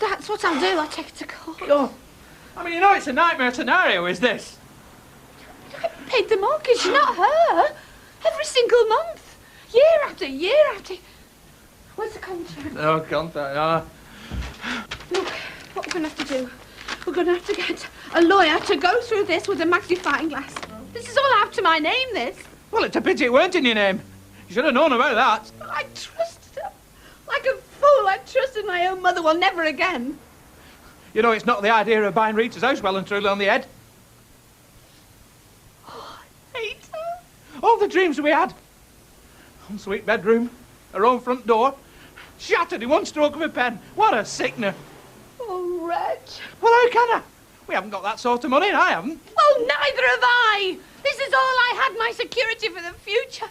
That's what I'll do. I'll take it to court. Oh, I mean, you know it's a nightmare scenario, is this? I paid the mortgage, not her. Every single month. Year after year after... Where's the contract? No contract, Look, what we're going to have to do, we're going to have to get a lawyer to go through this with a magnifying glass. This is all out to my name, this. Well, it's a pity it weren't in your name. You should have known about that. I trusted her. Like a fool, I trusted my own mother. Well, never again. You know, it's not the idea of buying Rita's house well and truly on the head. Oh, I hate her. All the dreams we had. Ensuite bedroom, her own front door, shattered in one stroke of a pen. What a sickener. Oh, Reg. Well, how can I? We haven't got that sort of money, and I haven't. Well, neither have I. This is all I had, my security for the future.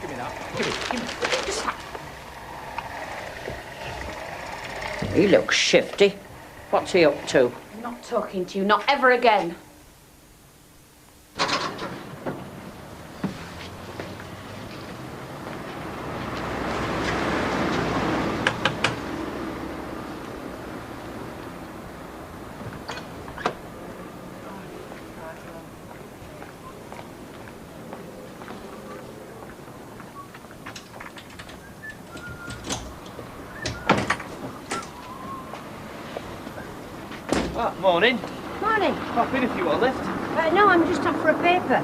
Give me that. Give me. He looks shifty. What's he up to? I'm not talking to you, not ever again. Morning. Morning. Pop in if you want a lift. No, I'm just off for a paper.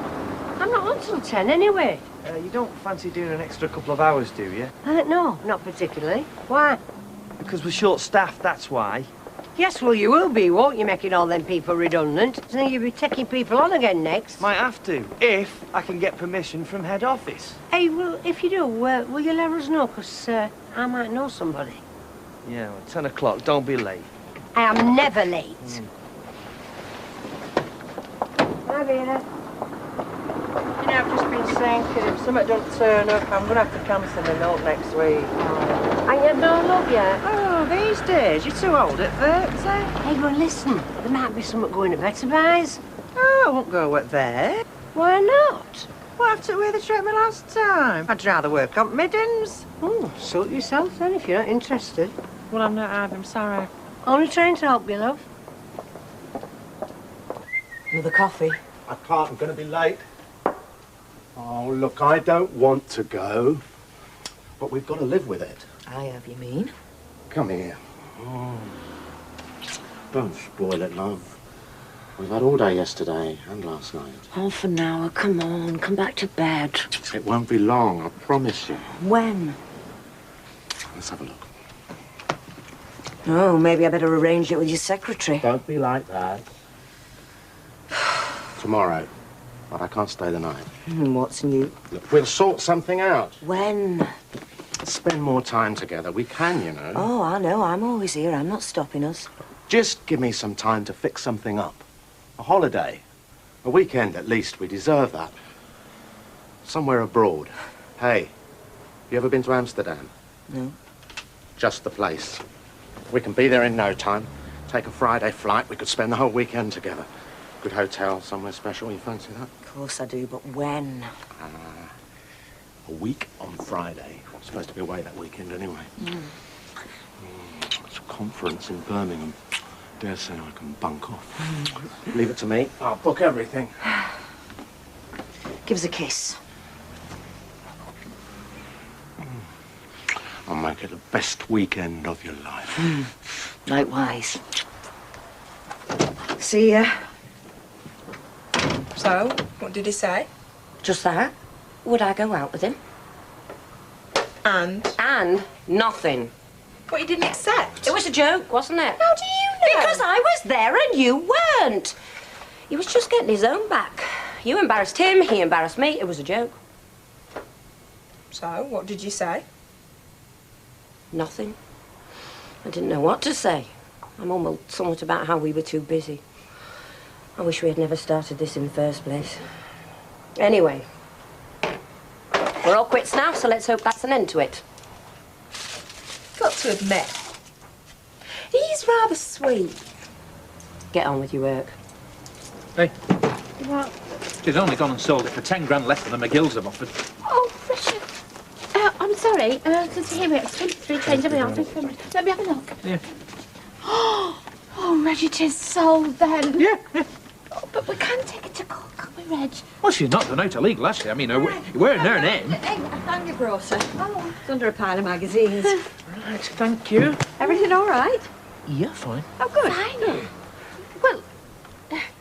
I'm not on till 10 anyway. You don't fancy doing an extra couple of hours, do you? No, not particularly. Why? Because we're short-staffed, that's why. Yes, well, you will be, won't you, making all them people redundant? So you'll be taking people on again next. Might have to, if I can get permission from head office. Hey, well, if you do, will you let us know? Because I might know somebody. Yeah, well, 10 o'clock, don't be late. I am never late. Hi, Vera. You know, I've just been thinking, if something don't turn up, I'm going to have to cancel the note next week. And you don't love yet? Oh, these days, you're too old at 30. Hey, well, listen, there might be something going to Bettabuys. Oh, I won't go at there. Why not? Well, after the way they treated me last time. I'd rather work on middens. Oh, suit yourself then, if you're not interested. Well, I'm not either, I'm sorry. Only trying to help you, love. Another coffee? I can't, I'm going to be late. Oh, look, I don't want to go, but we've got to live with it. I have, you mean? Come here. Oh. Don't spoil it, love. We've had all day yesterday and last night. Half an hour, come on, come back to bed. It won't be long, I promise you. When? Let's have a look. Oh, maybe I better arrange it with your secretary. Don't be like that. Tomorrow. But I can't stay the night. What's new? Look, we'll sort something out. When? Spend more time together. We can, you know. Oh, I know. I'm always here. I'm not stopping us. Just give me some time to fix something up. A holiday. A weekend, at least. We deserve that. Somewhere abroad. Hey, you ever been to Amsterdam? No. Just the place. We can be there in no time. Take a Friday flight. We could spend the whole weekend together. Good hotel, somewhere special. You fancy that? Of course I do, but when? A week on Friday. I'm supposed to be away that weekend anyway. It's a conference in Birmingham. Dare say I can bunk off. Leave it to me. I'll book everything. Give us a kiss. I'll make it the best weekend of your life. Likewise. See ya. So, what did he say? Just that. Would I go out with him? And? And nothing. What, you didn't accept? It was a joke, wasn't it? How do you know? Because I was there and you weren't. He was just getting his own back. You embarrassed him, he embarrassed me. It was a joke. So, what did you say? Nothing. I didn't know what to say. I mumbled somewhat about how we were too busy. I wish we had never started this in the first place. Anyway, we're all quits now, so let's hope that's an end to it. Got to admit, he's rather sweet. Get on with your work. Hey. What? She's only gone and sold it for 10 grand less than the Magills have offered. Oh, Richard. I'm so sorry. Here we are. It's 23 change every half. Let me have a look. Yeah. Oh, Reg, it is sold then. Yeah. Oh, but we can take it to court, can't we, Reg? Well, she's not done out illegal, has she? I mean, we're in her name. Hey, I found your grocer. Oh. It's under a pile of magazines. Right, thank you. Everything all right? Yeah, fine. Oh, good. Fine. Well,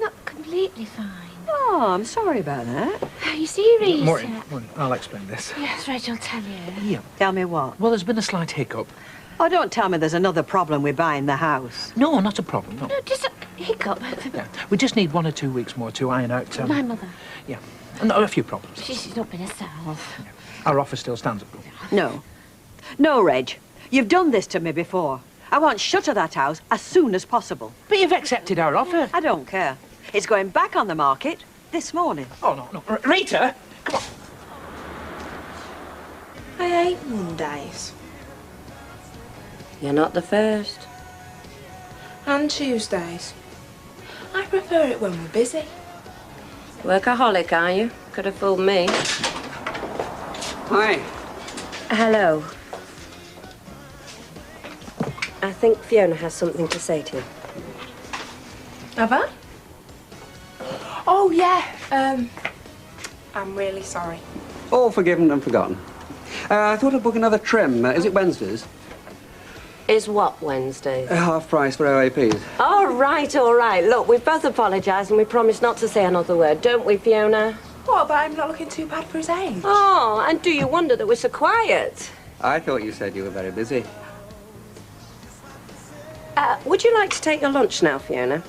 not completely fine. Oh, I'm sorry about that. You see, Rita? Maureen, I'll explain this. Yes, Reg, I'll tell you. Yeah. Tell me what? Well, there's been a slight hiccup. Oh, don't tell me there's another problem with buying the house. No, not a problem, no. No, just a hiccup. Yeah. We just need 1 or 2 weeks more to iron out... My mother. Yeah. And a few problems. She's not been herself. Our offer still stands up. No. No, Reg. You've done this to me before. I want shut of that house as soon as possible. But you've accepted our offer. I don't care. It's going back on the market this morning. Oh, no. Rita! Come on. I hate Mondays. You're not the first. And Tuesdays. I prefer it when we're busy. Workaholic, are you? Could have fooled me. Hi. Hello. I think Fiona has something to say to you. Have I? Oh, yeah. I'm really sorry. All forgiven and forgotten. I thought I'd book another trim. Is it Wednesdays? Is what Wednesdays? Half price for OAPs. All right, all right. Look, we both apologise and we promise not to say another word, don't we, Fiona? What, but I'm not looking too bad for his age? Oh, and do you wonder that we're so quiet? I thought you said you were very busy. Would you like to take your lunch now, Fiona?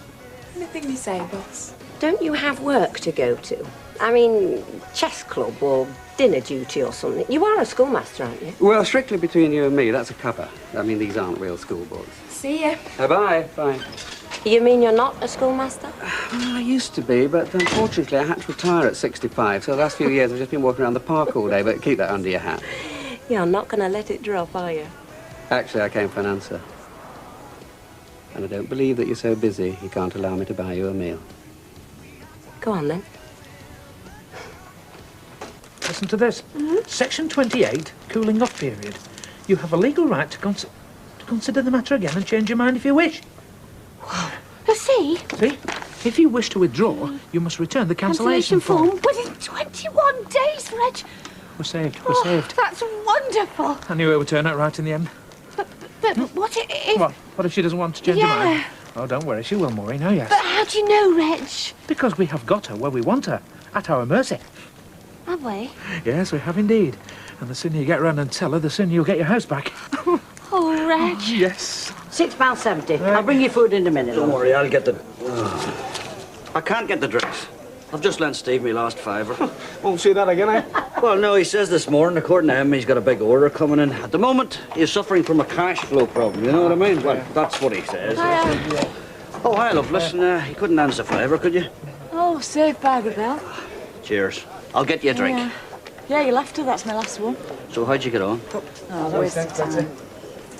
Anything you say, boss. Don't you have work to go to? I mean, chess club or dinner duty or something. You are a schoolmaster, aren't you? Well, strictly between you and me, that's a cover. I mean, these aren't real school books. See ya. Bye. Bye. You mean you're not a schoolmaster? Well, I used to be, but unfortunately I had to retire at 65, so the last few years I've just been walking around the park all day, but keep that under your hat. You're not going to let it drop, are you? Actually, I came for an answer. And I don't believe that you're so busy you can't allow me to buy you a meal. Go on, then. Listen to this. Section 28, cooling off period. You have a legal right to consider the matter again and change your mind if you wish. See? See? If you wish to withdraw, you must return the cancellation form. Within 21 days, Reg. We're saved. We're saved. That's wonderful. I knew it would turn out right in the end. But what if... What if she doesn't want to change her mind? Oh, don't worry. She will, Maureen. Oh, yes. But how do you know, Reg? Because we have got her where we want her. At our mercy. Have we? Yes, we have indeed. And the sooner you get round and tell her, the sooner you'll get your house back. Oh, Reg. Yes. £6.70. I'll bring you food in a minute. Don't worry, I'll get the... I can't get the drinks. I've just lent Steve me last fiver. Won't see that again, eh? Well, no, he says this morning, according to him, he's got a big order coming in. At the moment, he's suffering from a cash flow problem, you know what I mean? Well, that's what he says. Oh, hi, love. Listen, you couldn't answer fiver, could you? Oh, safe bag of bell. Cheers. I'll get you a drink. Yeah, you'll have to. That's my last one. So how'd you get on? Oh, waste of time.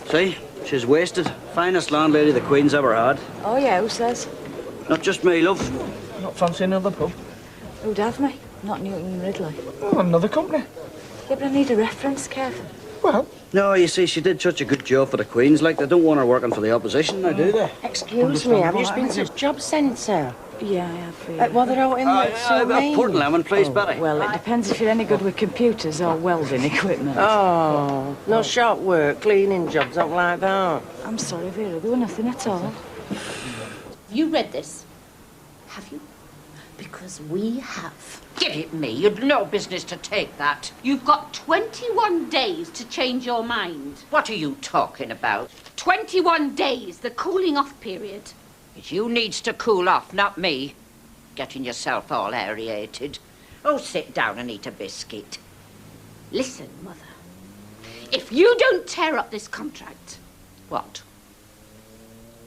See? She's wasted. Finest landlady the Queen's ever had. Oh, yeah, who says? Not just me, love. Not fancy another pub? Who'd have me? Not Newton Ridley. Oh, another company. Yeah, but I need a reference, Kevin. Well... No, you see, she did such a good job for the Queen's. Like, they don't want her working for the opposition now, do they? Excuse me, have you been to job centre? Yeah, I have. Well, they're out in Port and lemon, please, Betty. Well, it depends if you're any good with computers or welding equipment. Oh, no shop work, cleaning jobs, something like that. I'm sorry, Vera, there were nothing at all. You read this, have you? Because we have. Give it me. You'd no business to take that. You've got 21 days to change your mind. What are you talking about? 21 days, the cooling off period. It's you needs to cool off, not me. Getting yourself all aerated. Oh, sit down and eat a biscuit. Listen, Mother. If you don't tear up this contract... What?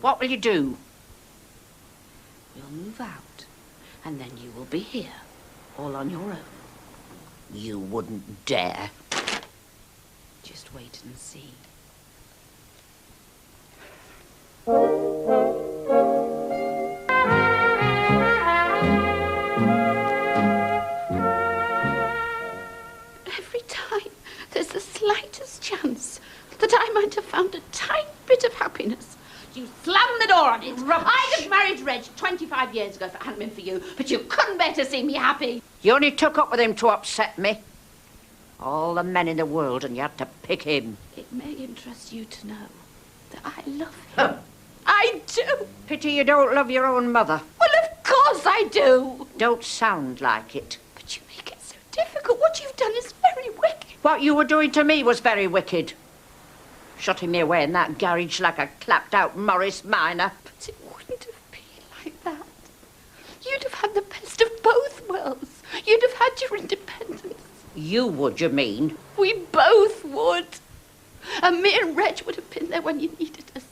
What will you do? We'll move out, and then you will be here, all on your own. You wouldn't dare. Just wait and see. Every time there's the slightest that I might have found a tiny bit of happiness. You slammed the door on it. Rubbish. I'd have married Reg 25 years ago if it hadn't been for you, but you couldn't bear to see me happy. You only took up with him to upset me. All the men in the world, and you had to pick him. It may interest you to know that I love him. I do. Pity you don't love your own mother. Well, of course I do. Don't sound like it. But you make it so difficult. What you've done is very wicked. What you were doing to me was very wicked. Shutting me away in that garage like a clapped-out Morris miner. But it wouldn't have been like that. You'd have had the best of both worlds. You'd have had your independence. You would, you mean? We both would. And me and Reg would have been there when you needed us.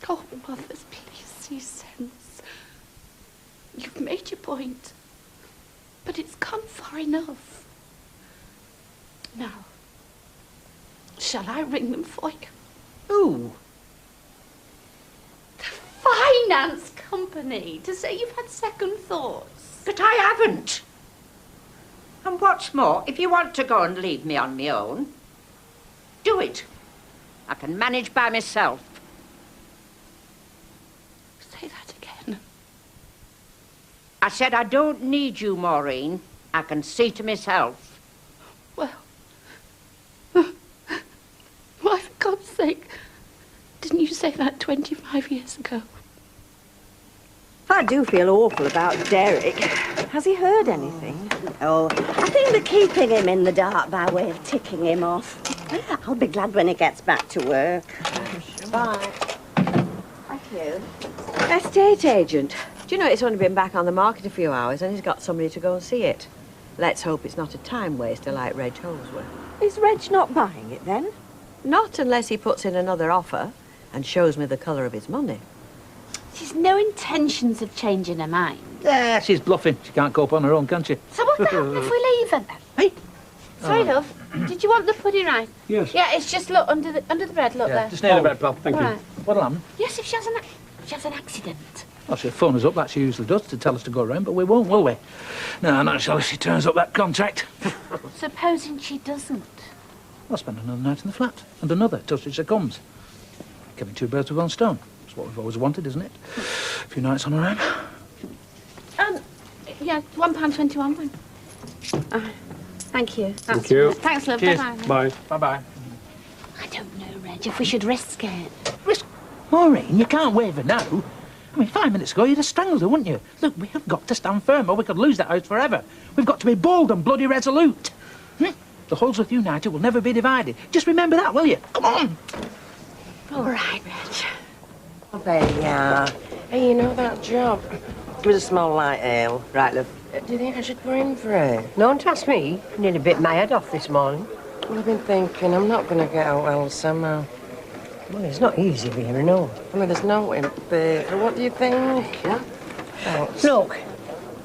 Oh, mothers, please see sense. You've made your point. But it's come far enough. Now, shall I ring them for you? Who? The finance company, to say you've had second thoughts. But I haven't. And what's more, if you want to go and leave me on my own, do it. I can manage by myself. Say that again. I said I don't need you, Maureen. I can see to myself. Well, why, for God's sake, didn't you say that 25 years ago? I do feel awful about Derek. Has he heard anything? Oh, I think they're keeping him in the dark by way of ticking him off. I'll be glad when he gets back to work. Bye. Thank you. Estate agent. Do you know it's only been back on the market a few hours and he's got somebody to go and see it? Let's hope it's not a time waster like Reg Holsworth. Is Reg not buying it then? Not unless he puts in another offer and shows me the colour of his money. She's no intentions of changing her mind. Yeah, she's bluffing. She can't cope on her own, can she? So what's happened if we leave her then? Hey. Sorry, love. Did you want the pudding rice? Yes. Yeah, it's just, look, under the bread, look there. Just near the bread, pal. Thank All you. right. What'll happen? Yes, if she has an accident. Well, she'll phone us up, like she usually does, to tell us to go round, but we won't, will we? No, not until she turns up that contract. Supposing she doesn't? I'll spend another night in the flat, and another till she succumbs. Killing two birds with one stone. That's what we've always wanted, isn't it? A few nights on her own. Yeah, £1.21. Thank you. Thank you. Thanks, love. Cheers. Bye-bye. Bye. Bye-bye. I don't know, Reg, if we should risk it. Risk? Maureen, you can't wave her now. I mean, 5 minutes ago you'd have strangled her, wouldn't you? Look, we have got to stand firm or we could lose that house forever. We've got to be bold and bloody resolute. The Holsworth United will never be divided. Just remember that, will you? Come on. All right, Reg. Oh, there you are. Hey, you know that job? With a small light ale. Right, love. Do you think I should go in for it? Don't ask me. Nearly bit my head off this morning. Well, I've been thinking I'm not going to get out well somehow. Well, it's not easy, Vera, no. I mean, there's no way, but what do you think? Yeah. Thanks. Look,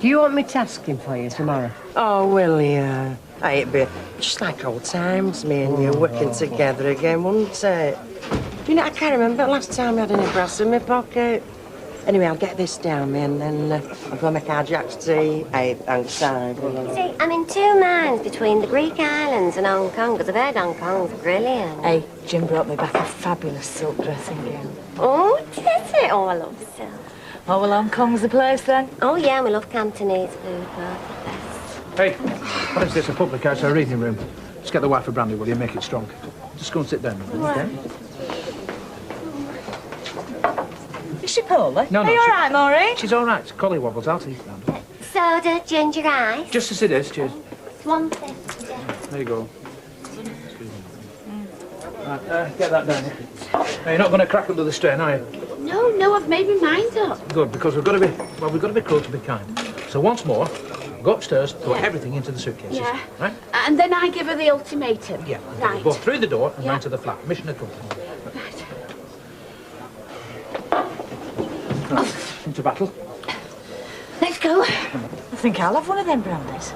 do you want me to ask him for you tomorrow? Oh, will you? It'd be just like old times, me and you working together again, wouldn't it? You know, I can't remember last time I had any brass in my pocket. Anyway, I'll get this down, me, and then I'll go make our Jack's tea. Hey, thanks, Simon. See, I'm in two minds between the Greek islands and Hong Kong, because I've heard Hong Kong's brilliant. Hey, Jim brought me back a fabulous silk dressing gown. Oh, did it? Oh, I love silk. Oh, well, Hong Kong's the place, then? Oh, yeah, we love Cantonese food, both. Hey, what is this, a public house or a reading room? Just get the wife a brandy, will you? Make it strong. Just go and sit down, okay? Is she poorly? No, Are you all right, Maureen? She's all right. Collie wobbles. I'll take that. Soda, ginger ice. Just as it is. Cheers. $1.50. There you go. Right, get that down here. Now, you're not going to crack under the strain, are you? No, I've made my mind up. Good, because we've got to be cruel to be kind. So once more, go upstairs, throw everything into the suitcases. Yeah. Right? And then I give her the ultimatum. Yeah. Right. Both through the door and round to the flat. Mission accomplished. Right. Right. Into battle. Let's go. I think I'll have one of them brandies.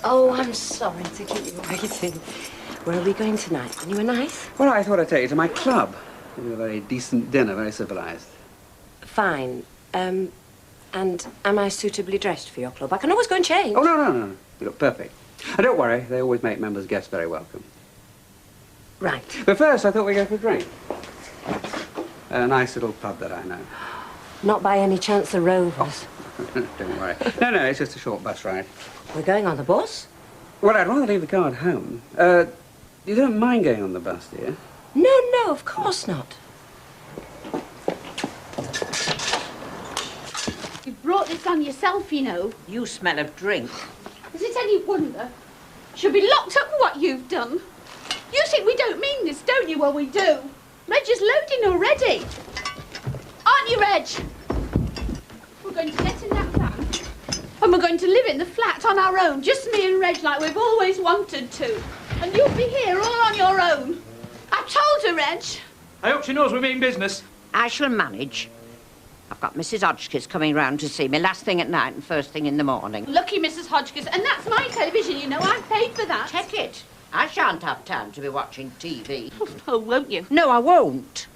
Oh, I'm sorry to keep you waiting. Where are we going tonight? Anywhere nice? Well, I thought I'd take you to my club. A very decent dinner, very civilized. Fine. And am I suitably dressed for your club? I can always go and change. Oh, no. You look perfect. And don't worry, they always make members' guests very welcome. Right. But first, I thought we'd go for a drink. A nice little pub that I know. Not by any chance the Rovers. Don't worry. No, it's just a short bus ride. We're going on the bus? Well, I'd rather leave the car at home. You don't mind going on the bus, do you? No, of course not. You brought this on yourself, you know. You smell of drink. Is it any wonder? She'll be locked up for what you've done. You think we don't mean this, don't you? Well, we do. Reg is loading already. Aren't you, Reg? We're going to get in that van. And we're going to live in the flat on our own. Just me and Reg like we've always wanted to. And you'll be here all on your own. I told her, Reg. I hope she knows we mean business. I shall manage. I've got Mrs. Hodgkins coming round to see me last thing at night and first thing in the morning. Lucky Mrs. Hodgkins. And that's my television, you know. I paid for that. Take it. I shan't have time to be watching TV. Oh, won't you? No, I won't.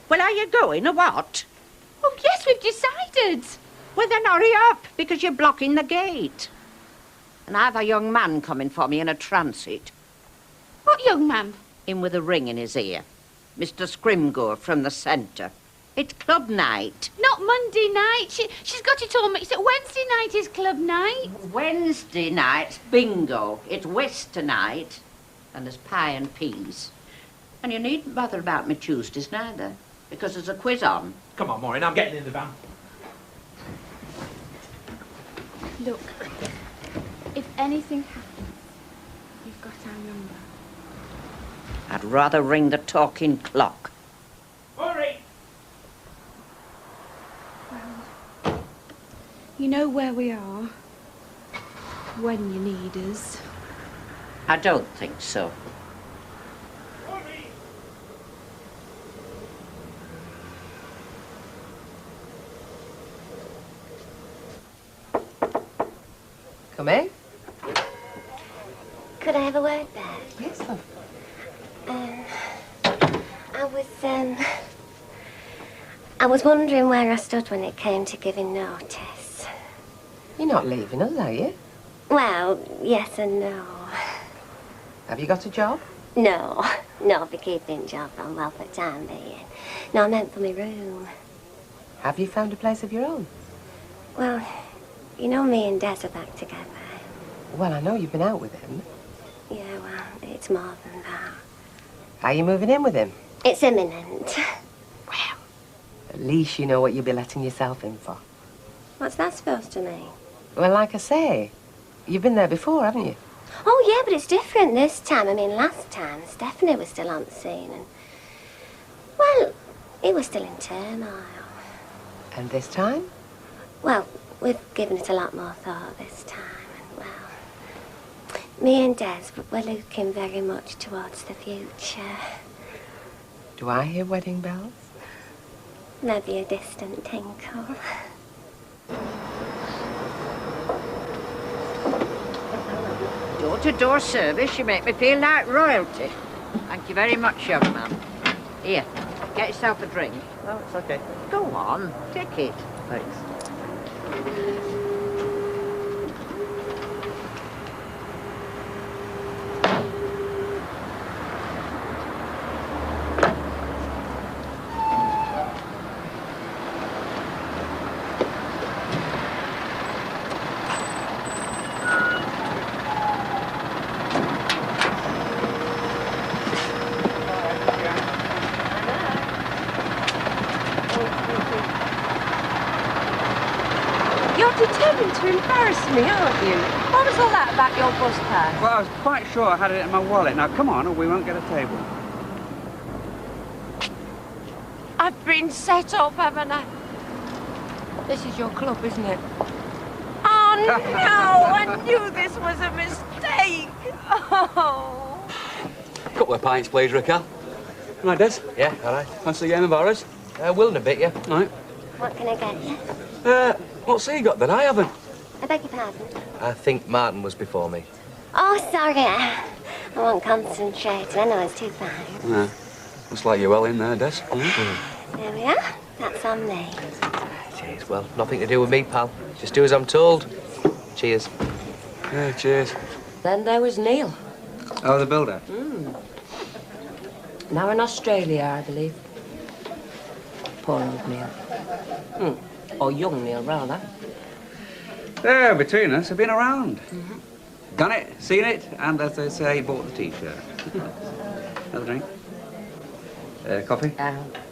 Well, are you going or what? Oh, yes, we've decided. Well, then hurry up, because you're blocking the gate. And I have a young man coming for me in a transit. What young man? In with a ring in his ear. Mr. Scrimgeour from the centre. It's club night. Not Monday night. She's got it all mixed up. Wednesday night is club night. Wednesday night's bingo. It's Wester night. And there's pie and peas. And you needn't bother about me Tuesdays neither, because there's a quiz on. Come on, Maureen, I'm getting in the van. Look, if anything happens, you've got our number. I'd rather ring the talking clock. Maureen! Well, you know where we are when you need us. I don't think so. Come in. Could I have a word back? Yes, love. I was wondering where I stood when it came to giving notice. You're not leaving us, are you? Well, yes and no. Have you got a job? No, for keeping job on, well, for the time being. No, I meant for my room. Have you found a place of your own? Well, you know me and Des are back together. Well, I know you've been out with him. Yeah, well, it's more than that. Are you moving in with him? It's imminent. Well, at least you know what you'll be letting yourself in for. What's that supposed to mean? Well, like I say, you've been there before, haven't you? Oh, yeah, but it's different this time. I mean, last time, Stephanie was still on the scene and... Well, he was still in turmoil. And this time? Well, we've given it a lot more thought this time. And, well, me and Des, we're looking very much towards the future. Do I hear wedding bells? Maybe a distant tinkle. Door-to-door service, you make me feel like royalty. Thank you very much, young man. Here, get yourself a drink. No, it's okay. Go on, take it. Thanks. To embarrass me, aren't you? What was all that about your bus pass? Well, I was quite sure I had it in my wallet. Now, come on, or we won't get a table. I've been set up, haven't I? This is your club, isn't it? Oh, no! I knew this was a mistake! Oh! Couple of pints, please, Raquel. Right, Des? Yeah, all right. Fancy a game of ours? Will in a bit, yeah. Right. What can I get you? What's he got that I haven't? I beg your pardon? I think Martin was before me. Oh, sorry. I won't concentrate. I know it's too fine. Yeah. Looks like you're well in there, Des. There we are. That's on me. Cheers. Well, nothing to do with me, pal. Just do as I'm told. Cheers. Yeah, cheers. Then there was Neil. Oh, the builder? Now in Australia, I believe. Poor old Neil. Or young Neil, rather. Yeah, between us, I've been around. Done it, seen it, and as they say, bought the T-shirt. Another drink? Coffee?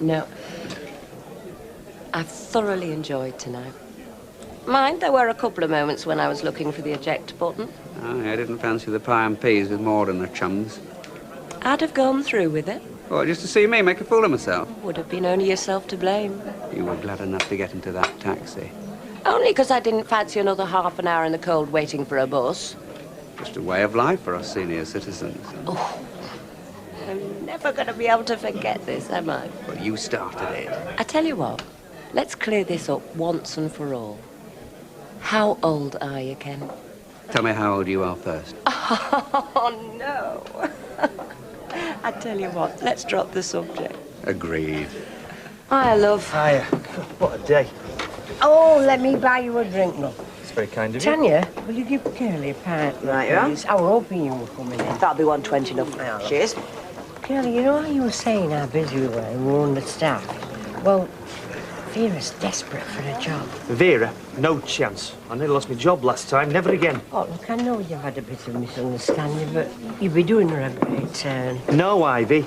No. I've thoroughly enjoyed tonight. Mind, there were a couple of moments when I was looking for the eject button. Oh, yeah, I didn't fancy the pie and peas with more than the chums. I'd have gone through with it. What, just to see me make a fool of myself? Would have been only yourself to blame. You were glad enough to get into that taxi. Only because I didn't fancy another half an hour in the cold waiting for a bus. Just a way of life for us senior citizens. Oh, I'm never going to be able to forget this, am I? Well, you started it. I tell you what, let's clear this up once and for all. How old are you, Ken? Tell me how old you are first. Oh, no. I tell you what, let's drop the subject. Agreed. Hi, love. Hiya. What a day. Oh, let me buy you a drink, love. It's very kind of you. Tanya, will you give Curly a pint, Right, yeah. please? I was hoping you were coming in. That'll be 120 enough. Cheers. Curly, you know how you were saying how busy we were and we were understaffed? Well, Vera's desperate for a job. Vera? No chance. I nearly lost my job last time. Never again. Oh, look, I know you've had a bit of misunderstanding, but you'll be doing her a great turn. No, Ivy.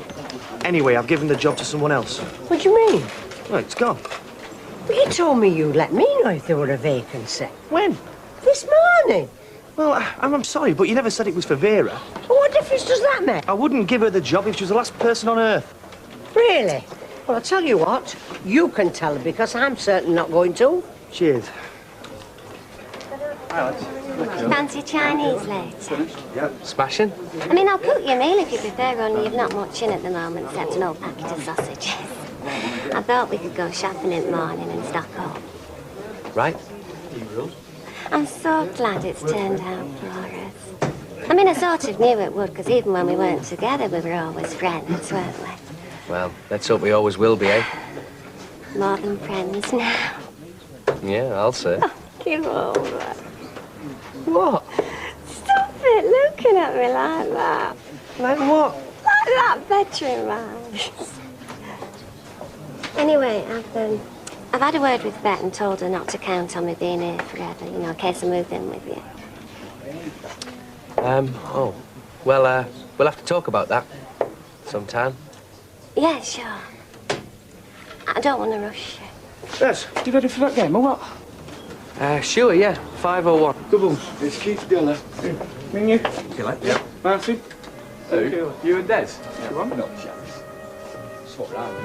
Anyway, I've given the job to someone else. What do you mean? Well, it's gone. But you told me you'd let me know if there were a vacancy. When? This morning. Well, I'm sorry, but you never said it was for Vera. Well, what difference does that make? I wouldn't give her the job if she was the last person on earth. Really? Well, I'll tell you what. You can tell her because I'm certain not going to. Cheers. Fancy Chinese later? Yep. Smashing? I mean, I'll cook you a meal if you prefer, only you've not much in at the moment except an old packet of sausages. I thought we could go shopping in the morning and stock up. Right. I'm so glad it's turned out for us. I mean, I sort of knew it would, because even when we weren't together, we were always friends, weren't we? Well, let's hope we always will be, eh? More than friends now. Yeah, I'll say. Oh, give over. What? Stop it looking at me like that. Like what? Like that bedroom eyes. Anyway, I've had a word with Bet and told her not to count on me being here forever, you know, in case I moved in with you. Oh. Well, we'll have to talk about that sometime. Yeah, sure. I don't want to rush you. Yes, you ready for that game, or what? Sure, yeah. 501. Doubles. It's Keith's dinner. Me and you? You like? Yeah. Martin? Who? You and Des? Come on. Not a chance. Swap round.